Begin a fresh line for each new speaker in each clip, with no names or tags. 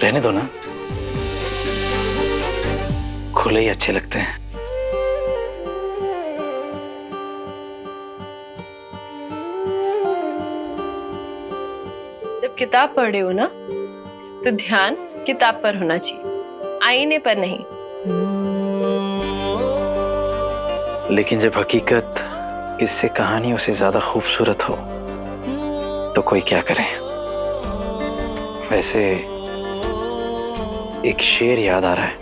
रहने दो ना, खुले ही अच्छे लगते हैं।
जब किताब पढ़ रहे हो ना तो ध्यान किताब पर होना चाहिए, आईने पर नहीं।
लेकिन जब हकीकत किससे कहानियों से ज्यादा खूबसूरत हो तो कोई क्या करे। वैसे एक शेर याद आ रहा है,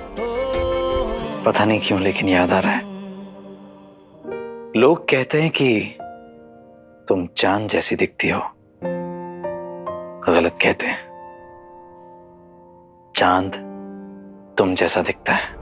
पता नहीं क्यों लेकिन याद आ रहा है। लोग कहते हैं कि तुम चांद जैसी दिखती हो, गलत कहते हैं। चांद तुम जैसा दिखता है।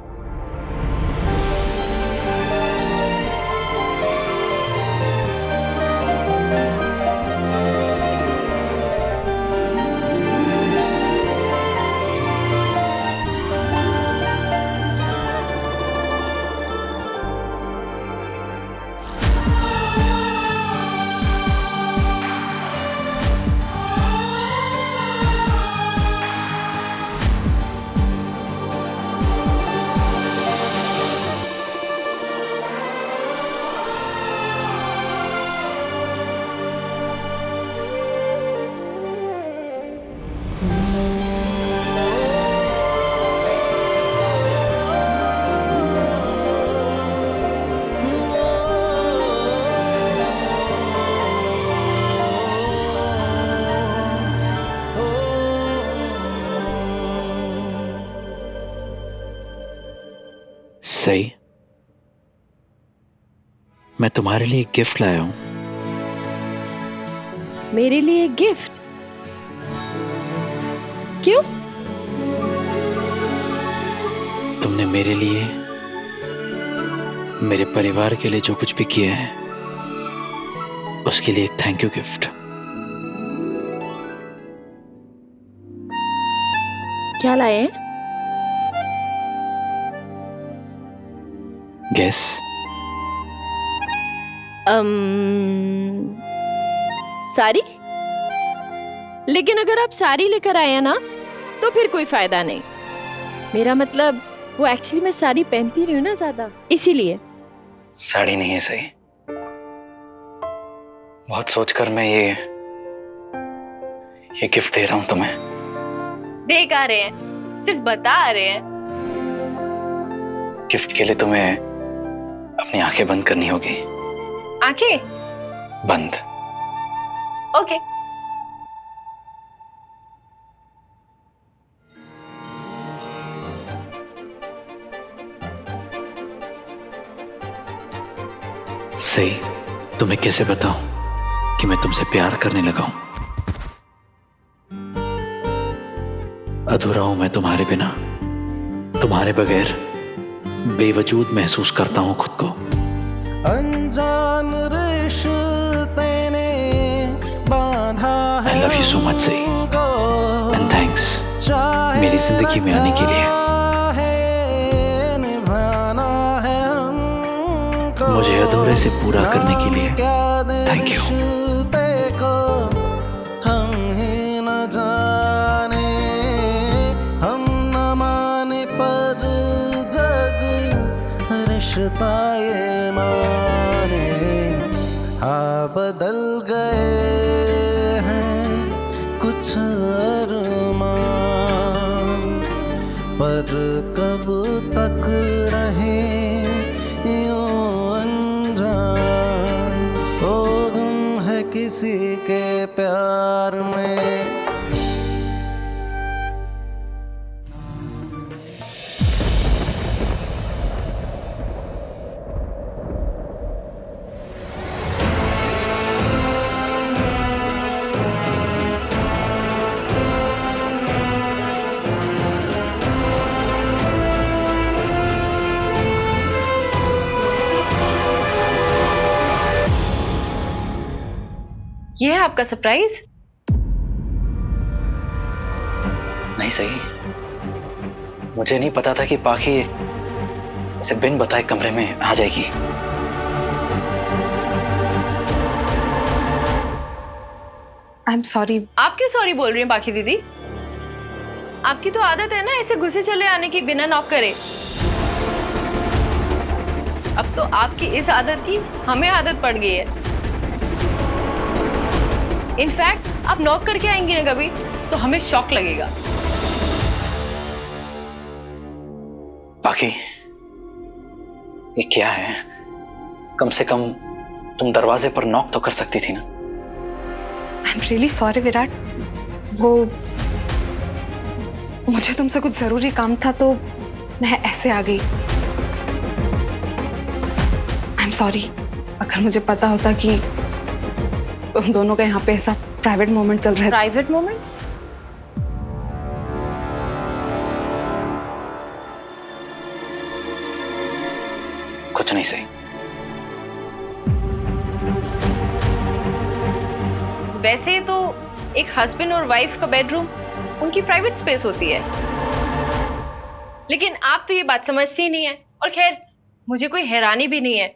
सही, मैं तुम्हारे लिए एक गिफ्ट लाया हूं।
मेरे लिए गिफ्ट? क्यों?
तुमने मेरे लिए, मेरे परिवार के लिए जो कुछ भी किया है उसके लिए एक थैंक यू गिफ्ट।
क्या लाए हैं?
गेस।
साड़ी? लेकिन अगर आप साड़ी लेकर आए हैं ना तो फिर कोई फायदा नहीं। मेरा मतलब वो एक्चुअली मैं साड़ी पहनती नहीं हूँ ना ज्यादा, इसीलिए।
साड़ी नहीं है सही, बहुत सोचकर मैं ये गिफ्ट दे रहा हूं तुम्हें।
देख आ रहे हैं, सिर्फ बता रहे हैं।
गिफ्ट के लिए तुम्हें अपनी आंखें बंद करनी होगी।
आंखें
बंद।
ओके।
सही, तुम्हें कैसे बताऊं कि मैं तुमसे प्यार करने लगा हूं। अधूरा हूं मैं तुम्हारे बिना, तुम्हारे बगैर बेवजूद महसूस करता हूं खुद को।
अनजान रिश्ते ने बांधा है।
I love you so much सही, and thanks मेरी जिंदगी में आने के लिए। मुझे अधूरे से पूरा करने के लिए थैंक यू।
हम ही न जाने, हम न माने पर जग रिश्ता ये माने। हाँ बदल गए हैं कुछ अरमान, पर कब तक रहे यूं अनजान। ओ गुम है किसी के प्यार में।
ये है आपका सरप्राइज?
नहीं सही, मुझे नहीं पता था कि पाखी इसे बिन बताए कमरे में आ जाएगी।
I am sorry.
आप क्यों सॉरी बोल रही हैं पाखी दीदी? आपकी तो आदत है ना ऐसे घुसे चले आने की बिना नॉक करे। अब तो आपकी इस आदत की हमें आदत पड़ गई है। इनफैक्ट आप नॉक करके आएंगी ना कभी तो हमें शॉक लगेगा।
बाकी ये क्या है? कम से कम तुम दरवाजे पर नॉक तो कर सकती थी ना।
I am really sorry Virat, वो मुझे तुमसे कुछ जरूरी काम था तो मैं ऐसे आ गई। आई एम सॉरी, अगर मुझे पता होता कि तुम दोनों का यहाँ पे ऐसा प्राइवेट मोमेंट चल रहा है।
Private moment?
कुछ नहीं सही।
वैसे तो एक हस्बैंड और वाइफ का बेडरूम उनकी प्राइवेट स्पेस होती है, लेकिन आप तो ये बात समझती नहीं है। और खैर मुझे कोई हैरानी भी नहीं है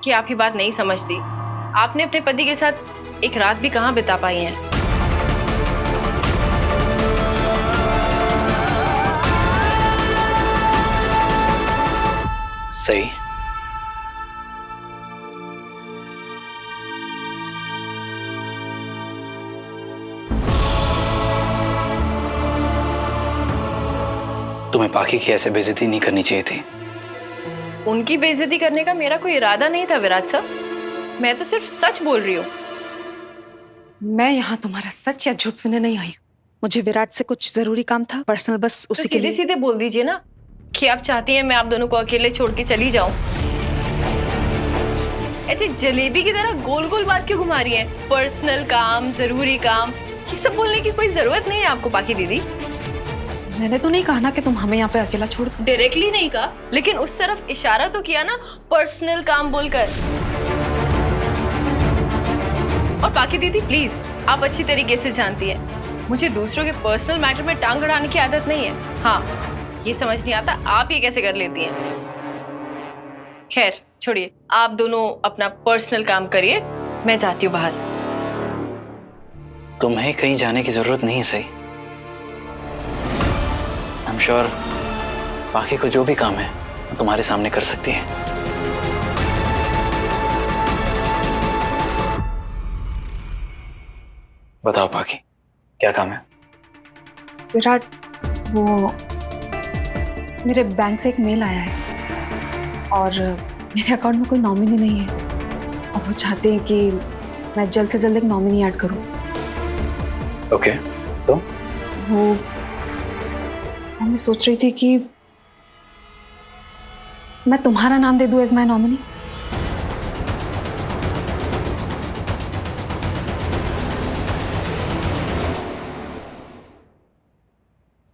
कि आप ये बात नहीं समझती। आपने अपने पति के साथ एक रात भी कहाँ बिता पाई है।
सही। तुम्हें पाखी की ऐसे बेइज्जती नहीं करनी चाहिए थी।
उनकी बेइज्जती करने का मेरा कोई इरादा नहीं था विराट सर, मैं तो सिर्फ सच बोल रही हूँ।
मैं यहाँ तुम्हारा सच या झूठ सुनने नहीं आई हूँ। मुझे विराट से कुछ जरूरी काम था, पर्सनल, बस उसी के लिए।
सीधे बोल दीजिए ना कि आप चाहती हैं मैं आप दोनों को अकेले छोड़ के चली जाऊं। ऐसे जलेबी की तरह गोल गोल बात क्यों घुमा रही हैं? पर्सनल काम, जरूरी काम, ये सब बोलने की कोई जरूरत नहीं है आपको पाखी दीदी।
मैंने तो नहीं कहा ना कि तुम हमें यहाँ पे अकेला छोड़ दो।
डायरेक्टली नहीं कहा, लेकिन उस तरफ इशारा तो किया ना, पर्सनल काम बोलकर। और पाखी दीदी प्लीज, आप अच्छी तरीके से जानती हैं मुझे दूसरों के पर्सनल मैटर में टांग अड़ाने की आदत नहीं है। हाँ, ये समझ नहीं आता आप ये कैसे कर लेती हैं। खैर छोड़िए, आप दोनों अपना पर्सनल काम करिए, मैं जाती हूँ बाहर।
तुम्हें कहीं जाने की जरूरत नहीं है सही। आई एम श्योर बाकी को जो भी काम है वो तुम्हारे सामने कर सकती है। बताओ बाकी क्या काम है?
विराट, वो मेरे बैंक से एक मेल आया है और मेरे अकाउंट में कोई नॉमिनी नहीं है और वो चाहते हैं कि मैं जल्द से जल्द एक नॉमिनी ऐड करूं।
ओके, तो
वो मैं सोच रही थी कि मैं तुम्हारा नाम दे दूं एज माय नॉमिनी।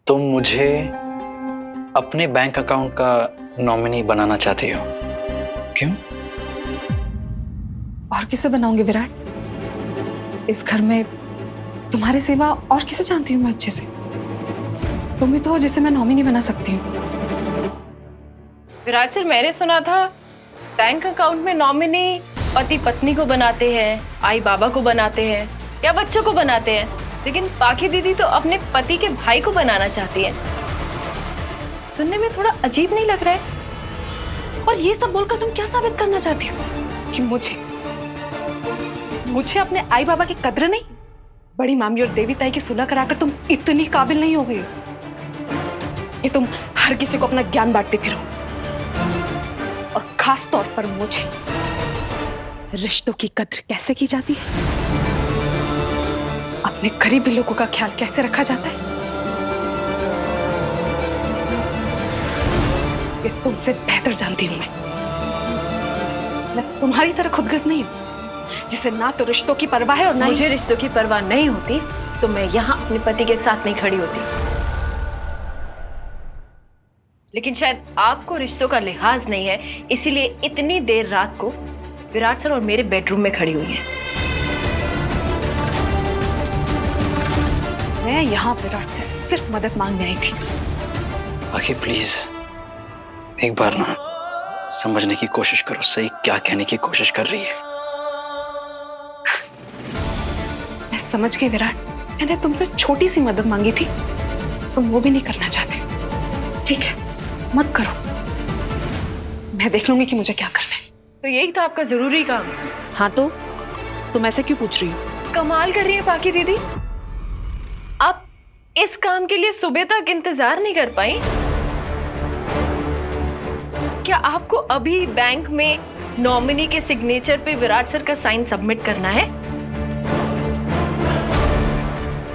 तुम मुझे अपने बैंक अकाउंट का नॉमिनी बनाना चाहती हो? क्यों?
और किसे बनाऊंगी विराट? इस घर में तुम्हारे सिवा और किसे जानती हूँ मैं अच्छे से? तुम ही तो हो जिसे मैं नॉमिनी बना सकती हूँ।
विराट सर, मैंने सुना था बैंक अकाउंट में नॉमिनी पति पत्नी को बनाते हैं, आई बाबा को बनाते हैं या बच्चों को बनाते हैं, लेकिन पाखी दीदी तो अपने पति के भाई को बनाना चाहती है। सुनने में थोड़ा अजीब नहीं लग रहा है?
और ये सब बोलकर तुम क्या साबित करना चाहती हो? कि मुझे अपने आई बाबा की कद्र नहीं? बड़ी मामी और देवी ताई की सुलह कराकर तुम इतनी काबिल नहीं हो गई हो कि तुम हर किसी को अपना ज्ञान बांटते फिरो, और खास तौर पर मुझे रिश्तों की कद्र कैसे की जाती है, अपने करीबी लोगों का ख्याल कैसे रखा जाता है, ये तुमसे बेहतर जानती हूं मैं तुम्हारी तरह खुदगर्ज नहीं हूं जिसे ना तो रिश्तों की परवाह है और ना
मुझे रिश्तों की परवाह नहीं होती तो मैं यहाँ अपने पति के साथ नहीं खड़ी होती। लेकिन शायद आपको रिश्तों का लिहाज नहीं है, इसीलिए इतनी देर रात को विराट सर और मेरे बेडरूम में खड़ी हुई है।
मैं यहाँ विराट से सिर्फ मदद मांगने आई थी।
बाकी प्लीज एक बार ना समझने की कोशिश करो, सही क्या कहने की कोशिश कर रही है।
मैं समझ गई विराट, मैंने तुमसे छोटी सी मदद मांगी थी तुम वो भी नहीं करना चाहते। ठीक है, मत करो, मैं देख लूंगी कि मुझे क्या करना है।
तो यही था आपका जरूरी काम?
हाँ तो तुम ऐसे क्यों पूछ रही हो?
कमाल कर रही है पाकी दीदी, आप इस काम के लिए सुबह तक इंतजार नहीं कर पाई? क्या आपको अभी बैंक में नॉमिनी के सिग्नेचर पे विराट सर का साइन सबमिट करना है?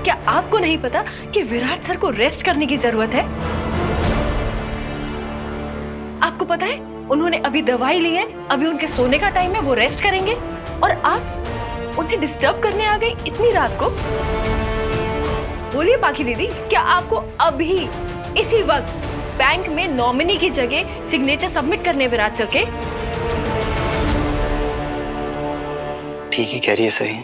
क्या आपको नहीं पता कि विराट सर को रेस्ट करने की जरूरत है? आपको पता है उन्होंने अभी दवाई ली है, अभी उनके सोने का टाइम है, वो रेस्ट करेंगे और आप उन्हें डिस्टर्ब करने आ गई इतनी रात को। बोलिए पाकी दीदी, क्या आपको अभी इसी वक्त बैंक में नॉमिनी की जगह सिग्नेचर सबमिट करने विराट सर के?
ठीक ही कह रही है, सही।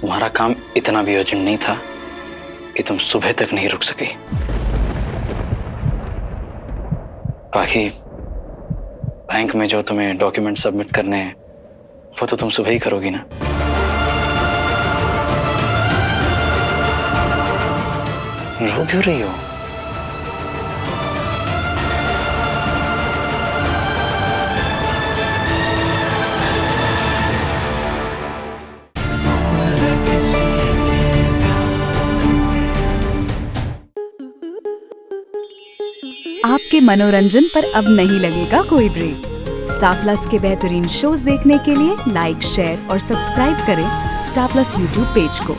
तुम्हारा काम इतना भी अर्जेंट नहीं था कि तुम सुबह तक नहीं रुक सके। बाकी बैंक में जो तुम्हें डॉक्यूमेंट सबमिट करने हैं वो तो तुम सुबह ही करोगी ना। रो क्यों रही हो?
आपके मनोरंजन पर अब नहीं लगेगा कोई ब्रेक। स्टार प्लस के बेहतरीन शोज देखने के लिए लाइक, शेयर और सब्सक्राइब करें स्टार प्लस यूट्यूब पेज को।